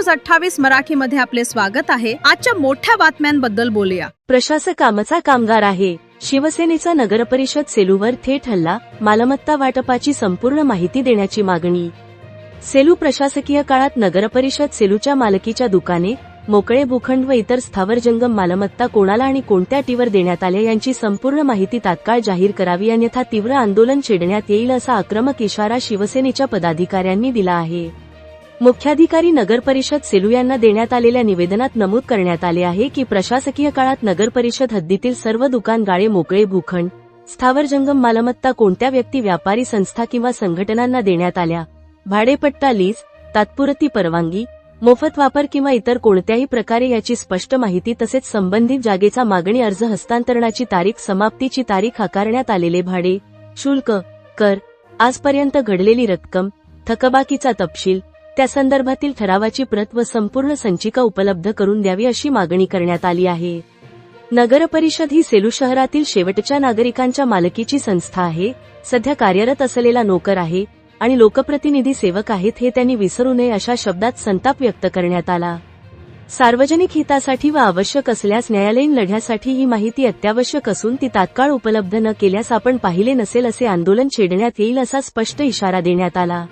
News 28 मराठीमध्ये आपले स्वागत आहे। आजच्या मोठ्या बातम्यांबद्दल बोलूया। प्रशासक कामाचा कामगार आहे। शिवसेनेचा नगरपरिषद सेलूवर थेट हल्ला, मालमत्ता वाटपाची संपूर्ण माहिती देण्याची मागणी। सेलू प्रशासकीय काळात नगरपरिषद सेलूच्या मालकीच्या दुकाने, मोकळे भूखंड व इतर स्थावर जंगम मालमत्ता कोणाला आणि कोणत्या अटीवर देण्यात आल्या यांची संपूर्ण माहिती तात्काळ जाहीर करावी, अन्यथा तीव्र आंदोलन छेडण्यात येईल असा आक्रमक इशारा शिवसेनेच्या पदाधिकाऱ्यांनी दिला आहे। मुख्याधिकारी नगरपरिषद सेलू यांना देण्यात आलेल्या निवेदनात नमूद करण्यात आले आहे की प्रशासकीय काळात नगरपरिषद हद्दीतील सर्व दुकान, गाळे, मोकळे भूखंड, स्थावर जंगम मालमत्ता कोणत्या व्यक्ती, व्यापारी संस्था किंवा संघटनांना देण्यात आल्या, भाडेपट्टा, लीज, तात्पुरती परवानगी, मोफत वापर किंवा इतर कोणत्याही प्रकारे याची स्पष्ट माहिती तसेच संबंधित जागेचा मागणी अर्ज, हस्तांतरणाची तारीख, समाप्तीची तारीख, आकारण्यात आलेले भाडे, शुल्क, कर, आजपर्यंत घडलेली रक्कम, थकबाकीचा तपशील, त्या संदर्भातील ठरावाची प्रत व संपूर्ण संचिका उपलब्ध करून द्यावी अशी मागणी करण्यात आली आहे। नगरपरिषद ही सेलू शहरातील शेवटच्या नागरिकांच्या मालकीची संस्था आहे, सध्या कार्यरत असलेला नोकर आहे आणि लोकप्रतिनिधी सेवक आहेत हे त्यांनी विसरू नये अशा शब्दात संताप व्यक्त करण्यात आला। सार्वजनिक हितासाठी व आवश्यक असल्यास न्यायालयीन लढ्यासाठी ही माहिती अत्यावश्यक असून ती तात्काळ उपलब्ध न केल्यास आपण पाहिले नसेल असे आंदोलन छेडण्यात येईल असा स्पष्ट इशारा देण्यात आला।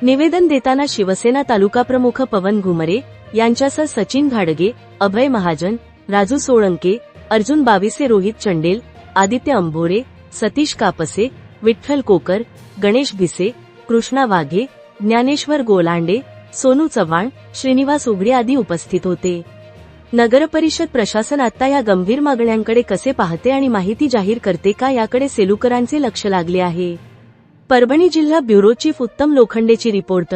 निवेदन देताना शिवसेना तालुका प्रमुख पवन घुमरे यांच्यासह सचिन घाडगे, अभय महाजन, राजू सोळंके, अर्जुन बाविसे, रोहित चंडेल, आदित्य अंभोरे, सतीश कापसे, विठ्ठल कोकर, गणेश भिसे, कृष्णा वाघे, ज्ञानेश्वर गोलांडे, सोनू चव्हाण, श्रीनिवास उघडे आदी उपस्थित होते। नगरपरिषद प्रशासन आता या गंभीर मागण्यांकडे कसे पाहते आणि माहिती जाहीर करते का याकडे सेलूकरांचे लक्ष लागले आहे। परभणी जिल्हा ब्युरो चीफ उत्तम लोखंडेची रिपोर्ट।